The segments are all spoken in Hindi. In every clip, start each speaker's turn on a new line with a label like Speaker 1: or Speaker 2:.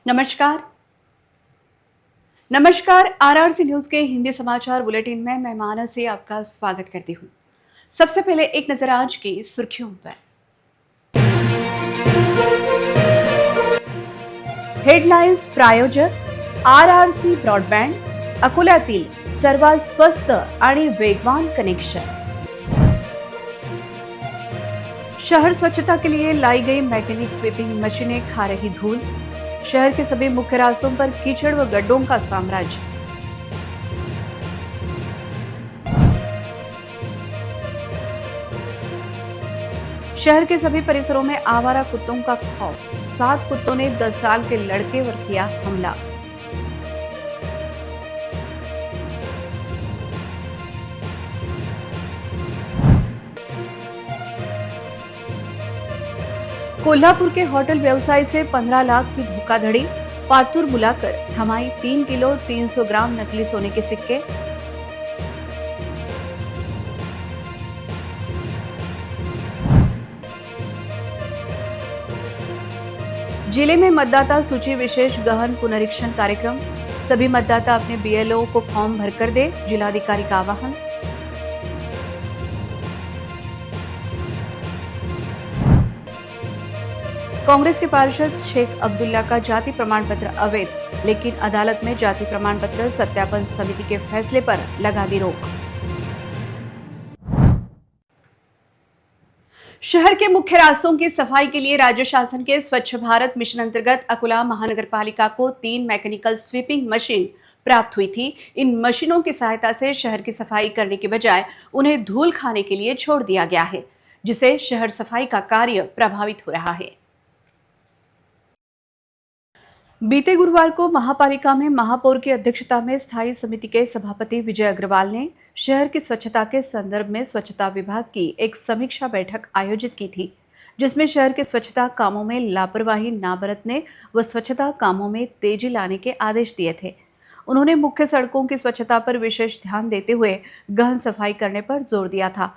Speaker 1: नमस्कार। नमस्कार। आरआरसी न्यूज के हिंदी समाचार बुलेटिन में मैं मानसी आपका स्वागत करती हूँ। सबसे पहले एक नजर आज की सुर्खियों पर। हेडलाइन्स प्रायोजक आरआरसी ब्रॉडबँड, अकोल्यातील सर्वात स्वस्त आणि वेगवान कनेक्शन। शहर स्वच्छता के लिए लाई गई मैकेनिक स्वीपिंग मशीनें खा रही धूल। शहर के सभी मुख्य रास्तों पर कीचड़ व गड्ढों का साम्राज्य। शहर के सभी परिसरों में आवारा कुत्तों का खौफ। 7 कुत्तों ने 10 साल के लड़के पर किया हमला। कोल्हापुर के होटल व्यवसाय से 15 लाख की धोखाधड़ी। पातुर बुलाकर थमाई 3 किलो 300 ग्राम नकली सोने के सिक्के। जिले में मतदाता सूची विशेष गहन पुनरीक्षण कार्यक्रम। सभी मतदाता अपने बीएलओ को फॉर्म भरकर दे, जिलाधिकारी का आह्वान। कांग्रेस के पार्षद शेख अब्दुल्ला का जाति प्रमाण पत्र अवैध, लेकिन अदालत में जाति प्रमाण पत्र सत्यापन समिति के फैसले पर लगा दी रोक। शहर के मुख्य रास्तों की सफाई के लिए राज्य शासन के स्वच्छ भारत मिशन अंतर्गत अकोला महानगर पालिका को 3 मैकेनिकल स्वीपिंग मशीन प्राप्त हुई थी। इन मशीनों की सहायता से शहर की सफाई करने के बजाय उन्हें धूल खाने के लिए छोड़ दिया गया है, जिससे शहर सफाई का कार्य प्रभावित हो रहा है। बीते गुरुवार को महापालिका में महापौर की अध्यक्षता में स्थायी समिति के सभापति विजय अग्रवाल ने शहर की स्वच्छता के संदर्भ में स्वच्छता विभाग की एक समीक्षा बैठक आयोजित की थी, जिसमें शहर के स्वच्छता कामों में लापरवाही न बरतने व स्वच्छता कामों में तेजी लाने के आदेश दिए थे। उन्होंने मुख्य सड़कों की स्वच्छता पर विशेष ध्यान देते हुए गहन सफाई करने पर जोर दिया था।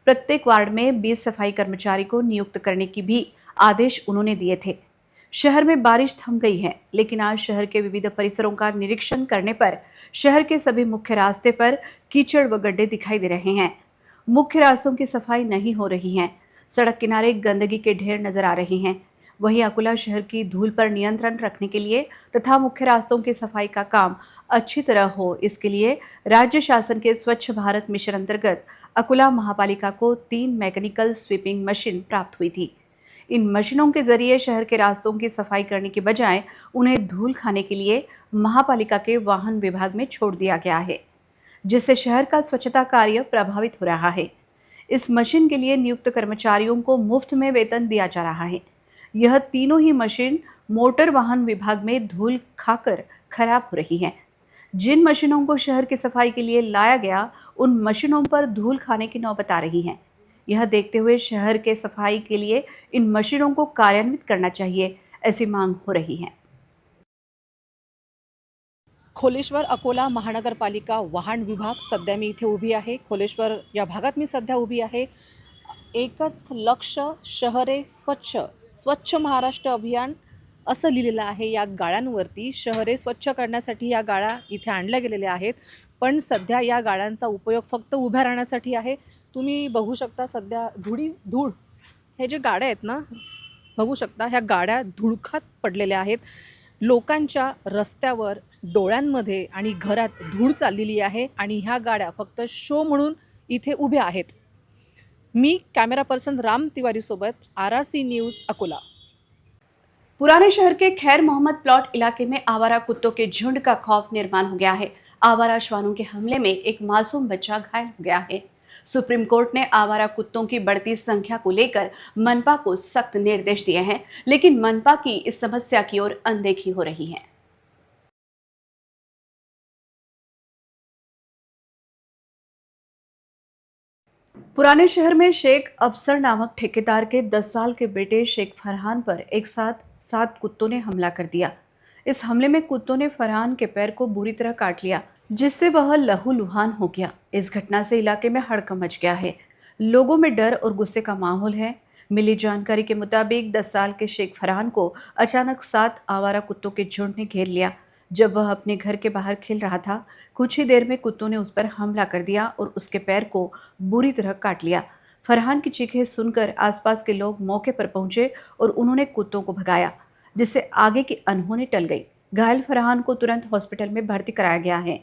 Speaker 1: प्रत्येक वार्ड में 20 सफाई कर्मचारी को नियुक्त करने की भी आदेश उन्होंने दिए थे। शहर में बारिश थम गई है, लेकिन आज शहर के विविध परिसरों का निरीक्षण करने पर शहर के सभी मुख्य रास्ते पर कीचड़ व गड्ढे दिखाई दे रहे हैं। मुख्य रास्तों की सफाई नहीं हो रही है। सड़क किनारे गंदगी के ढेर नजर आ रहे हैं। वहीं अकोला शहर की धूल पर नियंत्रण रखने के लिए तथा मुख्य रास्तों की सफाई का काम अच्छी तरह हो, इसके लिए राज्य शासन के स्वच्छ भारत मिशन अंतर्गत अकोला महापालिका को 3 मैकेनिकल स्वीपिंग मशीन प्राप्त हुई थी। इन मशीनों के जरिए शहर के रास्तों की सफाई करने के बजाय उन्हें धूल खाने के लिए महापालिका के वाहन विभाग में छोड़ दिया गया है, जिससे शहर का स्वच्छता कार्य प्रभावित हो रहा है। इस मशीन के लिए नियुक्त कर्मचारियों को मुफ्त में वेतन दिया जा रहा है। यह तीनों ही मशीन मोटर वाहन विभाग में धूल खाकर खराब हो रही हैं। जिन मशीनों को शहर की सफाई के लिए लाया गया, उन मशीनों पर धूल खाने की नौबत आ रही है। यह देखते हुए शहर के सफाई के लिए इन मशीनों को कार्यान्वित करना चाहिए, ऐसी मांग हो रही है।
Speaker 2: खोलेश्वर अकोला महानगरपालिका वाहन विभाग सध्या मी इथे उभी आहे। खोलेश्वर या भागात मी सध्या उभी आहे। एकच लक्ष्य शहरे स्वच्छ, स्वच्छ महाराष्ट्र अभियान असं लिहिलेलं आहे या गाळ्यांवरती। शहरे स्वच्छ करण्यासाठी या गाळ्या इथे आणल्या गेलेल्या आहेत, पण सध्या या गाळ्यांचा उपयोग फक्त उभ्या राहण्यासाठी आहे। तुम्ही बघू शकता सध्या धूळ हे जे गाड्या आहेत ना, बघू शकता ह्या गाड्या धुळखात पडलेल्या आहेत। लोकांच्या रस्त्यावर, डोळ्यांमध्ये आणि घरात धूळ चाललेली आहे आणि ह्या गाड्या फक्त शो म्हणून इथे उभ्या आहेत। मी कैमरा पर्सन राम तिवारी सोबत आरआरसी न्यूज़ अकोला।
Speaker 1: पुराने शहर के खैर मोहम्मद प्लॉट इलाके में आवारा कुत्तों के झुंड का खौफ निर्माण हो गया है। आवारा श्वानों के हमले में एक मासूम बच्चा घायल हो गया है। सुप्रीम कोर्ट ने आवारा कुत्तों की बढ़ती संख्या को लेकर मनपा को सख्त निर्देश दिए हैं, लेकिन मनपा की इस समस्या की ओर अनदेखी हो रही है। पुराने शहर में शेख अफसर नामक ठेकेदार के 10 साल के बेटे शेख फरहान पर एक साथ 7 कुत्तों ने हमला कर दिया। इस हमले में कुत्तों ने फरहान के पैर को बुरी तरह काट लिया, जिससे वह लहूलुहान हो गया। इस घटना से इलाके में हड़कंप मच गया है। लोगों में डर और गुस्से का माहौल है। मिली जानकारी के मुताबिक 10 साल के शेख फरहान को अचानक 7 आवारा कुत्तों के झुंड ने घेर लिया। जब वह अपने घर के बाहर खेल रहा था, कुछ ही देर में कुत्तों ने उस पर हमला कर दिया और उसके पैर को बुरी तरह काट लिया। फरहान की चीखें सुनकर आसपास के लोग मौके पर पहुंचे और उन्होंने कुत्तों को भगाया, जिससे आगे की अनहोनी टल गई। घायल फरहान को तुरंत हॉस्पिटल में भर्ती कराया गया है।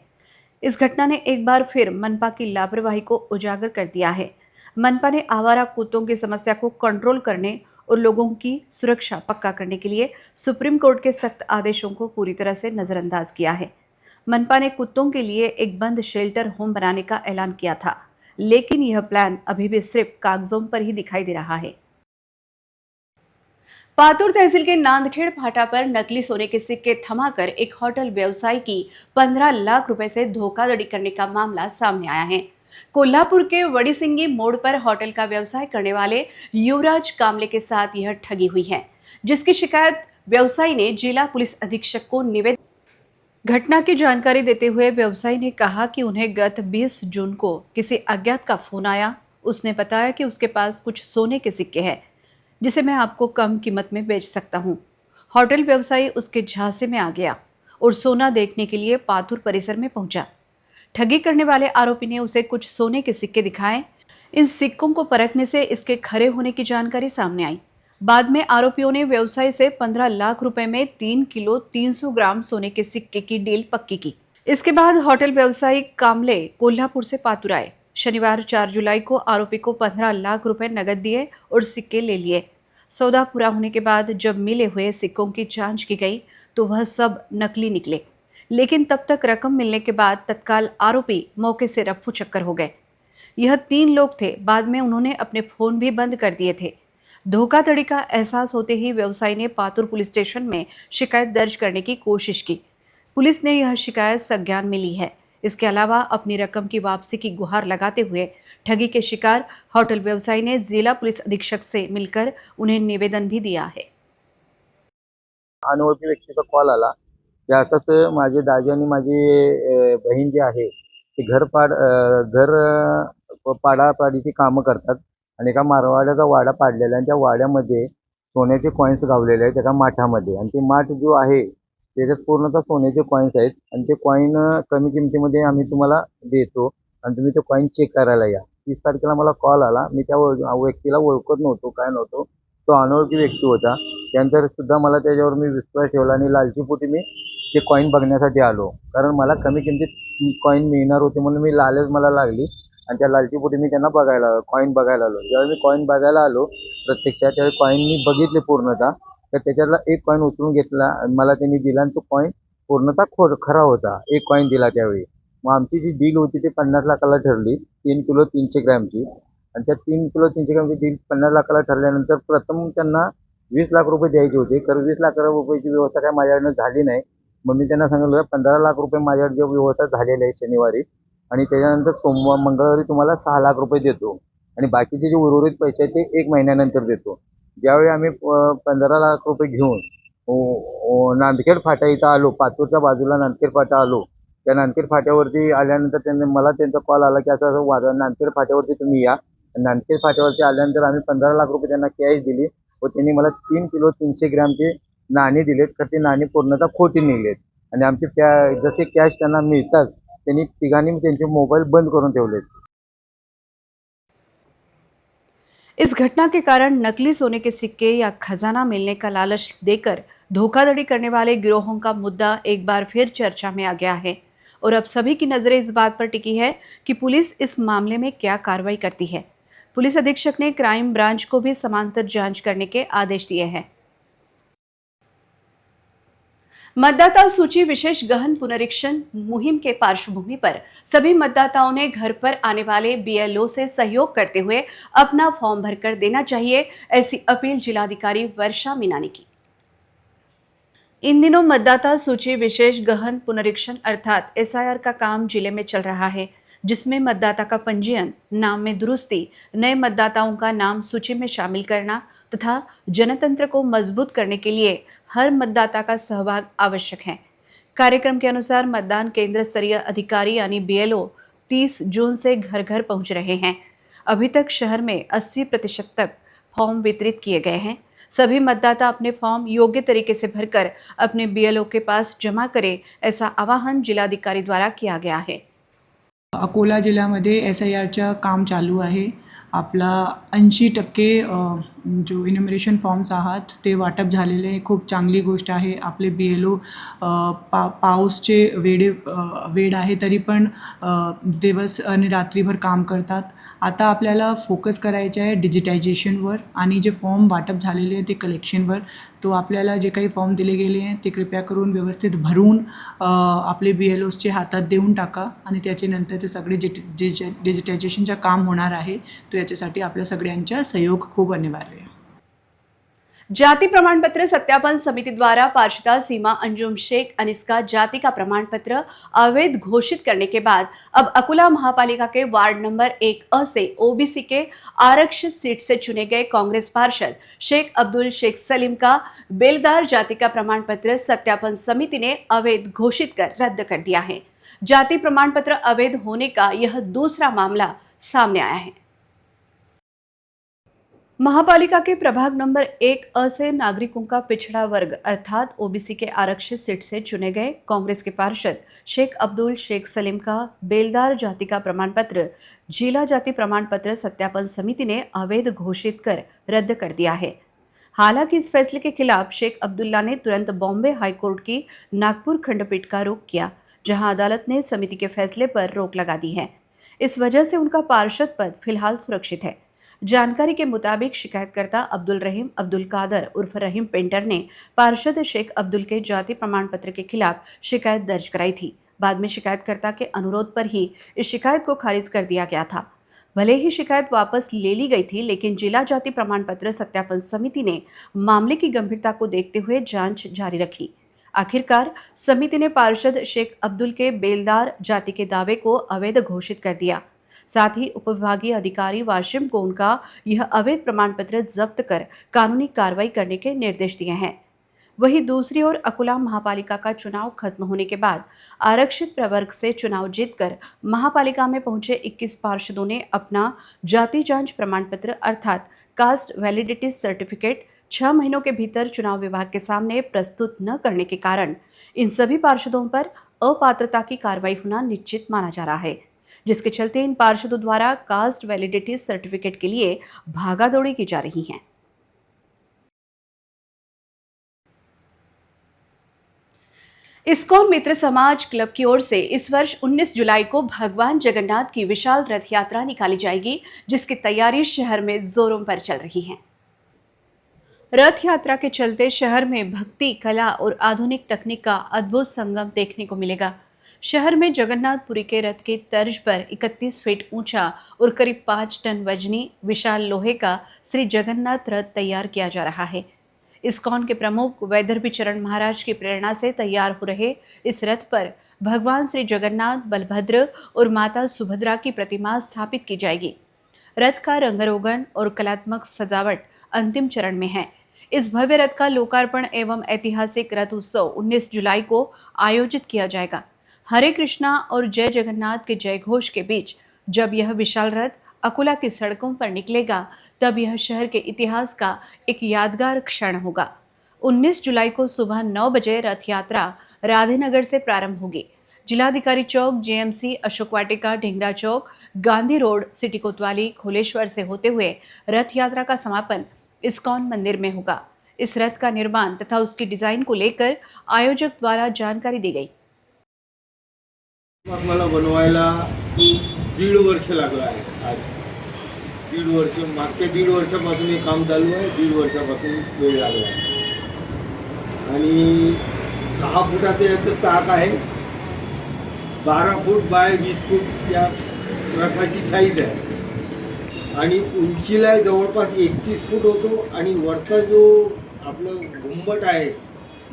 Speaker 1: इस घटना ने एक बार फिर मनपा की लापरवाही को उजागर कर दिया है। मनपा ने आवारा कुत्तों की समस्या को कंट्रोल करने और लोगों की सुरक्षा पक्का करने के लिए सुप्रीम कोर्ट के सख्त आदेशों को पूरी तरह से नजरअंदाज किया है। मनपा ने कुत्तों के लिए एक बंद शेल्टर होम बनाने का ऐलान किया था, लेकिन यह प्लान अभी भी सिर्फ कागजों पर ही दिखाई दे रहा है। पातुर तहसील के नांदखेड़ फाटा पर नकली सोने के सिक्के थमाकर एक होटल व्यवसायी की 15 लाख रुपए से धोखाधड़ी करने का मामला सामने आया है। कोल्हापुर के वड़ीसिंगी मोड़ पर होटल का व्यवसाय करने वाले युवराज कामले के साथ यह ठगी हुई है, जिसकी शिकायत व्यवसायी ने जिला पुलिस अधीक्षक को निवेदन। घटना की जानकारी देते हुए व्यवसायी ने कहा कि उन्हें गत 20 जून को किसी अज्ञात का फोन आया। उसने बताया कि उसके पास कुछ सोने के सिक्के हैं, जिसे मैं आपको कम कीमत में बेच सकता हूँ। होटल व्यवसायी उसके झांसे में आ गया और सोना देखने के लिए पातुर परिसर में पहुंचा। ठगी करने वाले आरोपी ने उसे कुछ सोने के सिक्के दिखाए। इन सिक्कों को परखने से इसके खरे होने की जानकारी सामने आई। बाद में आरोपियों ने व्यवसायी से 15 लाख रुपए में 3 किलो 300 ग्राम सोने के सिक्के की डील पक्की की। इसके बाद होटल व्यवसायी कामले कोल्हापुर से पातुर आए। शनिवार 4 जुलाई को आरोपी को 15 लाख रुपए नकद दिए और सिक्के ले लिए। सौदा पूरा होने के बाद जब मिले हुए सिक्कों की जांच की गई तो वह सब नकली निकले, लेकिन तब तक रकम मिलने के बाद तत्काल आरोपी मौके से रफू चक्कर हो गए। यह 3 लोग थे। बाद में उन्होंने अपने फोन भी बंद कर दिए थे। धोखाधड़ी का एहसास होते ही व्यवसायी ने पातुर पुलिस स्टेशन में शिकायत दर्ज करने की कोशिश की। पुलिस ने यह शिकायत संज्ञान में ली है। इसके अलावा अपनी रकम की वापसी की गुहार लगाते हुए ठगी के शिकार होटल व्यवसायी ने जिला पुलिस अधीक्षक से मिलकर उन्हें निवेदन भी दिया है।
Speaker 3: अनोळखी व्यक्तीचा कॉल आला की असंच माझे दाजी आणि माझी बहीण जी आहे ती पाडापाडीची कामं करतात आणि एका मारवाड्याचा वाडा पाडलेला आहे आणि त्या वाड्यामध्ये सोन्याचे कॉईन्स गावलेले आहेत एका माठामध्ये आणि ते माठ जो आहे त्याच्यात पूर्णतः सोन्याचे कॉईन्स आहेत आणि ते कॉईन कमी किमतीमध्ये आम्ही तुम्हाला देतो आणि तुम्ही ते कॉईन चेक करायला या. 30 तारखेला मला कॉल आला. मी त्या व्यक्तीला ओळखत नव्हतो, काय नव्हतो. तो अनोळखी व्यक्ती होता. त्यानंतर सुद्धा मला त्याच्यावर मी विश्वास ठेवला आणि लालचीपोटी मी ते कॉईन बघण्यासाठी आलो. कारण मला कमी किमतीत कॉईन मिळणार होते म्हणून मी लालच मला लागली आणि त्या लालचीपोटी मी त्यांना कॉईन बघायला आलो. ज्यावेळी मी कॉईन बघायला आलो प्रत्यक्षात त्यावेळी कॉईन मी बघितले पूर्णतः. तर त्याच्यातला एक कॉईन उचलून घेतला आणि मला त्यांनी दिला आणि तो कॉईन पूर्णतः खरा होता. एक कॉईन दिला त्यावेळी. मग आमची जी डील होती ती 50 लाखाला ठरली. 3 किलो 300 ग्रॅमची आणि त्या 3 किलो 300 ग्रॅमची डील 50 लाखाला ठरल्यानंतर प्रथम त्यांना 20 लाख रुपये द्यायचे होते. कारण 20 लाख रुपयाची व्यवस्था काय माझ्याकडनं झाली नाही. मग मी त्यांना सांगितलं 15 लाख रुपये माझ्याकडे व्यवस्था झालेली आहे शनिवारी आणि त्याच्यानंतर मंगळवारी तुम्हाला 6 लाख रुपये देतो आणि बाकीचे जे उर्वरित पैसे आहेत ते 1 महिन्यानंतर देतो. ज्यावेळी आम्ही 15 लाख रुपये घेऊन नांदखेड फाटा इथं आलो, पातूरच्या बाजूला नांदखेड फाटा आलो. त्या नांदखेड फाट्यावरती आल्यानंतर मला त्यांचा कॉल आला की असं नांदखेड फाट्यावरती तुम्ही या. नांदखेड फाट्यावरती आल्यानंतर आम्ही 15 लाख रुपये त्यांना कॅश दिली व त्यांनी मला 3 किलो 300 ग्रॅमचे नाणी दिलेत. तर ते नाणी पूर्णतः खोटी निघलेत आणि आमचे जसे कॅश त्यांना मिळतात त्यांनी तिघांनी त्यांचे मोबाईल बंद करून ठेवलेत.
Speaker 1: इस घटना के कारण नकली सोने के सिक्के या खजाना मिलने का लालच देकर धोखाधड़ी करने वाले गिरोहों का मुद्दा एक बार फिर चर्चा में आ गया है और अब सभी की नजरें इस बात पर टिकी है कि पुलिस इस मामले में क्या कार्रवाई करती है। पुलिस अधीक्षक ने क्राइम ब्रांच को भी समांतर जांच करने के आदेश दिए हैं। मतदाता सूची विशेष गहन पुनरीक्षण मुहिम के पार्श्वभूमि पर सभी मतदाताओं ने घर पर आने वाले बीएलओ से सहयोग करते हुए अपना फॉर्म भरकर देना चाहिए, ऐसी अपील जिलाधिकारी वर्षा मीना ने की। इन दिनों मतदाता सूची विशेष गहन पुनरीक्षण अर्थात एसआईआर का काम जिले में चल रहा है, जिसमें मतदाता का पंजीयन, नाम में दुरुस्ती, नए मतदाताओं का नाम सूची में शामिल करना तथा जनतंत्र को मजबूत करने के लिए हर मतदाता का सहभाग आवश्यक है। कार्यक्रम के अनुसार मतदान केंद्र स्तरीय अधिकारी यानी बीएलओ 30 जून से घर घर पहुंच रहे हैं। अभी तक शहर में 80% तक फॉर्म वितरित किए गए हैं। सभी मतदाता अपने फॉर्म योग्य तरीके से भरकर अपने बीएलओ के पास जमा करें, ऐसा आवाहन जिलाधिकारी द्वारा किया गया है।
Speaker 4: अकोला जिल्ह्यामध्ये SIRचं काम चालू आहे. आपला 80% जो इन्युमरेशन फॉर्म्स आहात ते वाटप झालेले आहे. खूप चांगली गोष्ट आहे. आपले BLO पाऊसचे वेळ आहे तरी पण दिवस आणि रात्रीभर काम करतात. आता आपल्याला फोकस करायचे आहे डिजिटायझेशनवर आणि जे फॉर्म वाटप झालेले आहे ते कलेक्शनवर. तो आपल्याला जे काही फॉर्म दिले गेले आहेत ते कृपया करून व्यवस्थित भरून आपले BLOsचे हातात देऊन टाका आणि त्याच्यानंतर ते सगळे डिजिटायझेशनचं काम होणार आहे. तो याच्यासाठी आपल्या सगळ्यांचा सहयोग खूप अनिवार्य आहे.
Speaker 1: जाति प्रमाण पत्र सत्यापन समिति द्वारा पारशिता सीमा अंजुम शेख अनिस्का जाति का प्रमाण पत्र अवैध घोषित करने के बाद अब अकोला महापालिका के वार्ड नंबर 1A से ओबीसी के आरक्षित सीट से चुने गए कांग्रेस पार्षद शेख अब्दुल शेख सलीम का बेलदार जाति का प्रमाण पत्र सत्यापन समिति ने अवैध घोषित कर रद्द कर दिया है। जाति प्रमाण पत्र अवैध होने का यह दूसरा मामला सामने आया है। महापालिका के प्रभाग नंबर 1A से नागरिकों का पिछड़ा वर्ग अर्थात ओबीसी के आरक्षित सीट से चुने गए कांग्रेस के पार्षद शेख अब्दुल शेख सलीम का बेलदार जाति का प्रमाण पत्र जिला जाति प्रमाण पत्र सत्यापन समिति ने अवैध घोषित कर रद्द कर दिया है। हालांकि इस फैसले के खिलाफ शेख अब्दुल्ला ने तुरंत बॉम्बे हाईकोर्ट की नागपुर खंडपीठ का रुख किया, जहां अदालत ने समिति के फैसले पर रोक लगा दी है। इस वजह से उनका पार्षद पद फिलहाल सुरक्षित है। जानकारी के मुताबिक शिकायतकर्ता अब्दुल रहीम अब्दुल कादर उर्फ रहीम पेंटर ने पार्षद शेख अब्दुल के जाति प्रमाण पत्र के खिलाफ शिकायत दर्ज कराई थी। बाद में शिकायतकर्ता के अनुरोध पर ही इस शिकायत को खारिज कर दिया गया था। भले ही शिकायत वापस ले ली गई थी, लेकिन जिला जाति प्रमाण पत्र सत्यापन समिति ने मामले की गंभीरता को देखते हुए जांच जारी रखी। आखिरकार समिति ने पार्षद शेख अब्दुल के बेलदार जाति के दावे को अवैध घोषित कर दिया। साथ ही उपविभागीय अधिकारी वाशिम को उनका यह अवैध प्रमाण पत्र जब्त कर कानूनी कार्रवाई करने के निर्देश दिए हैं। वहीं दूसरी ओर अकोला महापालिका का चुनाव खत्म होने के बाद आरक्षित प्रवर्ग से चुनाव जीतकर महापालिका में पहुंचे 21 पार्षदों ने अपना जाति जांच प्रमाण पत्र अर्थात कास्ट वैलिडिटी सर्टिफिकेट 6 महीनों के भीतर चुनाव विभाग के सामने प्रस्तुत न करने के कारण इन सभी पार्षदों पर अपात्रता की कार्रवाई होना निश्चित माना जा रहा है, जिसके चलते इन पार्षदों द्वारा कास्ट वैलिडिटी सर्टिफिकेट के लिए भागादौड़ी की जा रही है। इस्कॉन मित्र समाज क्लब की ओर से इस वर्ष 19 जुलाई को भगवान जगन्नाथ की विशाल रथ यात्रा निकाली जाएगी, जिसकी तैयारी शहर में जोरों पर चल रही है। रथ यात्रा के चलते शहर में भक्ति, कला और आधुनिक तकनीक का अद्भुत संगम देखने को मिलेगा। शहर में जगन्नाथपुरी के रथ की तर्ज पर 31 फीट ऊंचा और करीब 5 टन वजनी विशाल लोहे का श्री जगन्नाथ रथ तैयार किया जा रहा है। इस्कॉन के प्रमुख वैदर्भी चरण महाराज की प्रेरणा से तैयार हो रहे इस रथ पर भगवान श्री जगन्नाथ, बलभद्र और माता सुभद्रा की प्रतिमा स्थापित की जाएगी। रथ का रंगरोगन और कलात्मक सजावट अंतिम चरण में है। इस भव्य रथ का लोकार्पण एवं ऐतिहासिक रथ उत्सव 19 जुलाई को आयोजित किया जाएगा। हरे कृष्णा और जय जगन्नाथ के जय घोष के बीच जब यह विशाल रथ अकोला की सड़कों पर निकलेगा, तब यह शहर के इतिहास का एक यादगार क्षण होगा। 19 जुलाई को सुबह 9 बजे रथ यात्रा राधेनगर से प्रारंभ होगी। जिलाधिकारी चौक, JMC, अशोक वाटिका, ढिंगरा चौक, गांधी रोड, सिटी कोतवाली, खोलेश्वर से होते हुए रथ यात्रा का समापन इस्कॉन मंदिर में होगा। इस रथ का निर्माण तथा उसकी डिजाइन को लेकर आयोजक द्वारा जानकारी दी गई।
Speaker 5: मला बनवायला 1.5 वर्ष लागलं आहे। आज 1.5 वर्ष, मागच्या 1.5 वर्षापासून हे काम चालू आहे। 1.5 वर्षापासून वेळ लागला आणि 6 फुटाचं याचं चाक आहे। 12 फूट बाय 20 फूट या रथाची साईज आहे आणि उंचीला जवळपास 31 फूट होतो आणि वरचा जो आपलं घुंबट आहे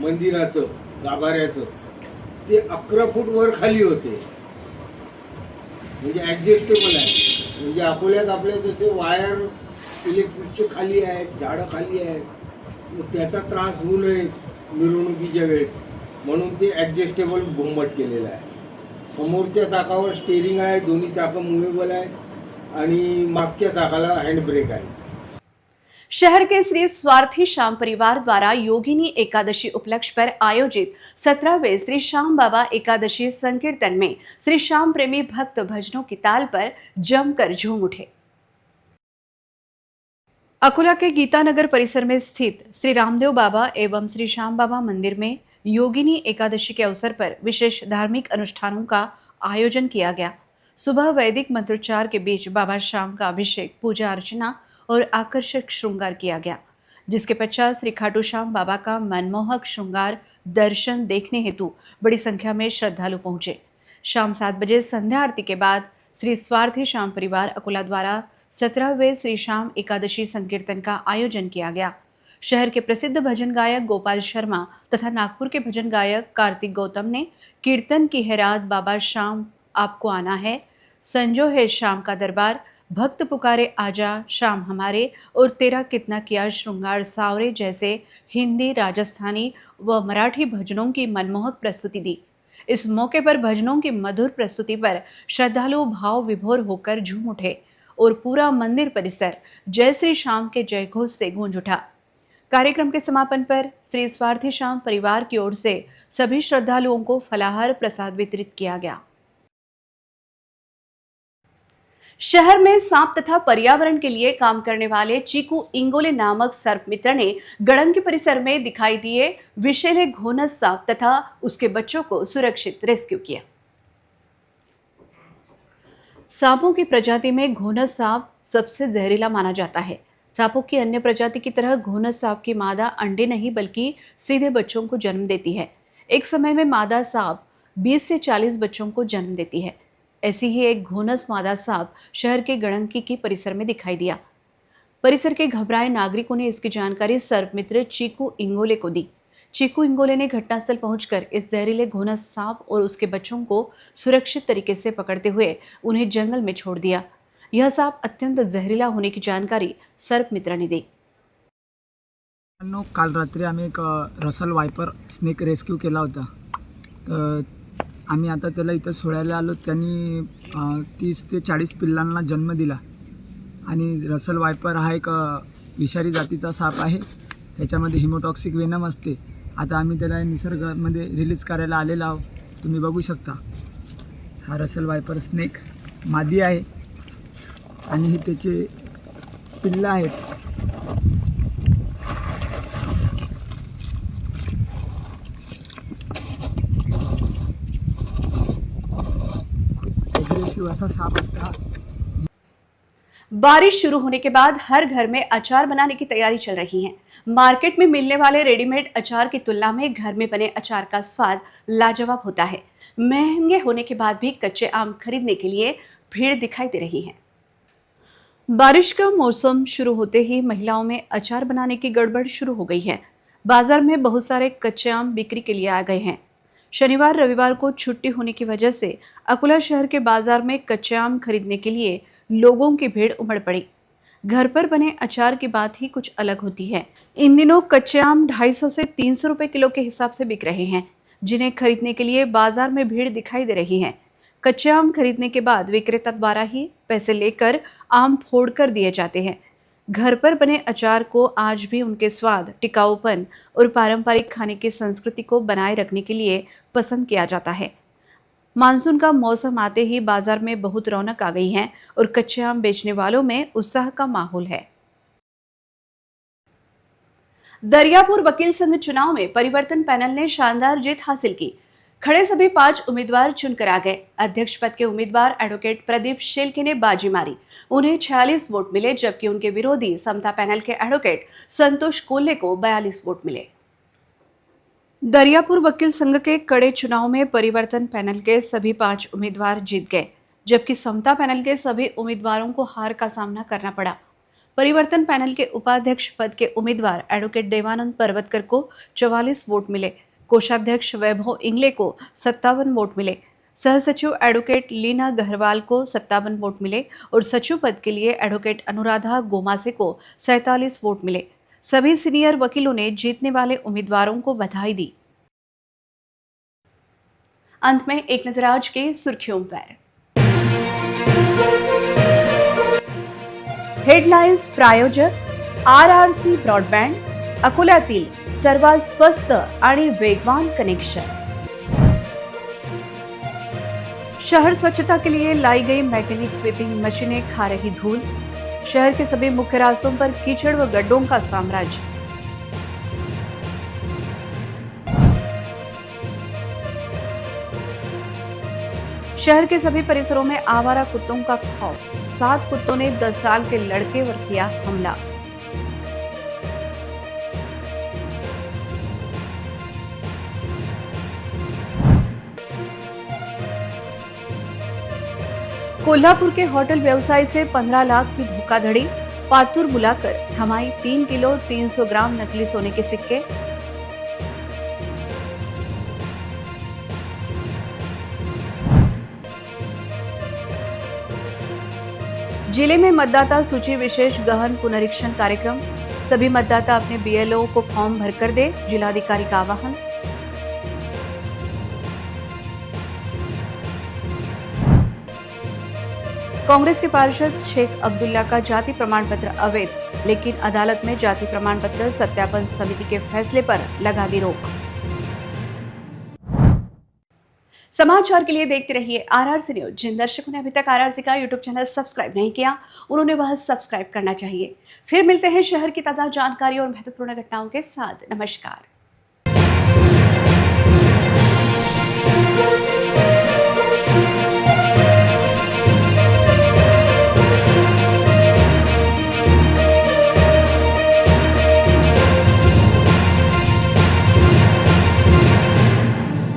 Speaker 5: मंदिराचं, गाभाऱ्याचं, ते 11 फूट वर खाली होते। म्हणजे ॲडजस्टेबल आहे। म्हणजे अकोल्यात आपल्या जसे वायर इलेक्ट्रिकचे खाली आहेत, झाडं खाली आहेत, मग त्याचा त्रास होऊ नये मिरवणुकीच्या वेळेस म्हणून ते ॲडजस्टेबल घुंबट केलेलं आहे। समोरच्या चाकावर स्टेअरिंग आहे, दोन्ही चाकं मुव्हेबल आहे आणि मागच्या चाकाला हँड ब्रेक आहे।
Speaker 1: शहर के श्री स्वार्थी श्याम परिवार द्वारा योगिनी एकादशी उपलक्ष्य पर आयोजित 17वें श्री श्याम बाबा एकादशी संकीर्तन में श्री श्याम प्रेमी भक्त भजनों की ताल पर जमकर झूम उठे। अकोला के गीतानगर परिसर में स्थित श्री रामदेव बाबा एवं श्री श्याम बाबा मंदिर में योगिनी एकादशी के अवसर पर विशेष धार्मिक अनुष्ठानों का आयोजन किया गया। सुबह वैदिक मंत्रोच्चार के बीच बाबा श्याम का अभिषेक, पूजा अर्चना और आकर्षक श्रृंगार किया गया, जिसके पश्चात श्री खाटू श्याम बाबा का मनमोहक श्रृंगार दर्शन देखने हेतु बड़ी संख्या में श्रद्धालु पहुंचे। शाम 7 बजे संध्या आरती के बाद श्री स्वार्थी श्याम परिवार अकोला द्वारा 17वें श्री श्याम एकादशी संकीर्तन का आयोजन किया गया। शहर के प्रसिद्ध भजन गायक गोपाल शर्मा तथा नागपुर के भजन गायक कार्तिक गौतम ने कीर्तन की है रात, बाबा श्याम आपको आना है, संजो है शाम का दरबार, भक्त पुकारे आजा शाम हमारे और तेरा कितना किया श्रृंगार सावरे जैसे हिंदी, राजस्थानी व मराठी भजनों की मनमोहक प्रस्तुति दी। इस मौके पर भजनों की मधुर प्रस्तुति पर श्रद्धालु भाव विभोर होकर झूम उठे और पूरा मंदिर परिसर जय श्री श्याम के जयघोष से गूंज उठा। कार्यक्रम के समापन पर श्री स्वार्थी श्याम परिवार की ओर से सभी श्रद्धालुओं को फलाहार प्रसाद वितरित किया गया। शहर में सांप तथा पर्यावरण के लिए काम करने वाले चीकू इंगोले नामक सर्प मित्र ने गड़ंगी परिसर में दिखाई दिए विषैले घोनस सांप तथा उसके बच्चों को सुरक्षित रेस्क्यू किया। सांपों की प्रजाति में घोनस सांप सबसे जहरीला माना जाता है। सांपों की अन्य प्रजाति की तरह घोनस सांप की मादा अंडे नहीं बल्कि सीधे बच्चों को जन्म देती है। एक समय में मादा सांप 20 से 40 बच्चों को जन्म देती है। ऐसी ही एक घोनस मादा सांप शहर के गड़ंगी की परिसर में दिखाई दिया। परिसर के घबराए नागरिकों ने इसकी जानकारी सर्प मित्र चीकू इंगोले को दी। चीकू इंगोले ने घटनास्थल पहुंचकर इस जहरीले घोनस सांप और उसके बच्चों को सुरक्षित तरीके से पकड़ते हुए उन्हें जंगल में छोड़ दिया। यह सांप अत्यंत जहरीला होने की जानकारी सर्प मित्र ने दी।
Speaker 6: काल रात्री आम्ही एक रसल वायपर स्नेक रेस्क्यू केला होता। तर आम्ही आता त्याला इथं सोडायला आलो। त्यांनी 30 ते 40 पिल्लांना जन्म दिला आणि रसल वायपर हा एक विषारी जातीचा साप आहे। त्याच्यामध्ये हिमोटॉक्सिक वेनम असते। आता आम्ही त्याला निसर्गामध्ये रिलीज करायला आलेलो आहोत। तुम्ही बघू शकता हा रसल वायपर स्नेक मादी आहे आणि हे त्याचे पिल्लं आहेत।
Speaker 1: बारिश शुरू होने के बाद हर घर में अचार बनाने की तैयारी चल रही है। मार्केट में मिलने वाले रेडीमेड अचार की तुलना में घर में बने अचार का स्वाद लाजवाब होता है। महंगे होने के बाद भी कच्चे आम खरीदने के लिए भीड़ दिखाई दे रही है। बारिश का मौसम शुरू होते ही महिलाओं में अचार बनाने की गड़बड़ शुरू हो गई है। बाजार में बहुत सारे कच्चे आम बिक्री के लिए आ गए हैं। शनिवार रविवार को छुट्टी होने की वजह से अकोला शहर के बाजार में कच्चे आम खरीदने के लिए लोगों की भीड़ उमड़ पड़ी। घर पर बने अचार की बात ही कुछ अलग होती है। इन दिनों कच्चे आम 250 से 300 रुपए किलो के हिसाब से बिक रहे हैं, जिन्हें खरीदने के लिए बाजार में भीड़ दिखाई दे रही है। कच्चे आम खरीदने के बाद विक्रेता द्वारा ही पैसे लेकर आम फोड़ कर दिए जाते हैं। घर पर बने अचार को आज भी उनके स्वाद, टिकाऊपन और पारंपरिक खाने की संस्कृति को बनाए रखने के लिए पसंद किया जाता है। मानसून का मौसम आते ही बाजार में बहुत रौनक आ गई है और कच्चे आम बेचने वालों में उत्साह का माहौल है। दरियापुर वकील संघ चुनाव में परिवर्तन पैनल ने शानदार जीत हासिल की। खड़े सभी 5 उम्मीदवार चुनकर आ गए। अध्यक्ष पद के उम्मीदवार एडवोकेट प्रदीप शेलके ने बाजी मारी। उन्हें 46 वोट मिले, जबकि उनके विरोधी समता पैनल के एडवोकेट संतोष कोल्हे को 42 वोट मिले। दरियापुर वकील संघ के कड़े चुनाव में परिवर्तन पैनल के सभी 5 उम्मीदवार जीत गए, जबकि समता पैनल के सभी उम्मीदवारों को हार का सामना करना पड़ा। परिवर्तन पैनल के उपाध्यक्ष पद के उम्मीदवार एडवोकेट देवानंद पर्वतकर को 44 वोट मिले। कोषाध्यक्ष वैभव इंगले को 57 वोट मिले। सहसचिव एडवोकेट लीना गहरवाल को 57 वोट मिले और सचिव पद के लिए एडवोकेट अनुराधा गोमासे को 47 वोट मिले। सभी सीनियर वकीलों ने जीतने वाले उम्मीदवारों को बधाई दी। अंत में एक नजर आज के सुर्खियों पर। हेडलाइंस प्रायोजक RRC ब्रॉडबँड, अकोल्यातील सर्वात स्वस्त आणि वेगवान कनेक्शन। शहर स्वच्छता के लिए लाई गई मैकेनिक स्वीपिंग मशीनें खा रही धूल। शहर के सभी मुख्य रास्तों पर कीचड़ व गड्ढों का साम्राज्य। शहर के सभी परिसरों में आवारा कुत्तों का खौफ। 7 कुत्तों ने 10 साल के लड़के पर किया हमला। कोल्हापुर के होटल व्यवसाय से 15 लाख की धोखाधड़ी। पातूर बुलाकर थमाई 3 किलो 300 ग्राम नकली सोने के सिक्के। जिले में मतदाता सूची विशेष गहन पुनरीक्षण कार्यक्रम। सभी मतदाता अपने BLO को फॉर्म भरकर दे, जिलाधिकारी का आह्वान। कांग्रेस के पार्षद शेख अब्दुल्ला का जाति प्रमाण पत्र अवैध, लेकिन अदालत में जाति प्रमाण पत्र सत्यापन समिति के फैसले पर लगा दी रोक। समाचार के लिए देखते रहिए RRC न्यूज। जिन दर्शकों ने अभी तक RRC का यूट्यूब चैनल सब्सक्राइब नहीं किया, उन्होंने वह सब्सक्राइब करना चाहिए। फिर मिलते हैं शहर की ताजा जानकारी और महत्वपूर्ण घटनाओं के साथ। नमस्कार।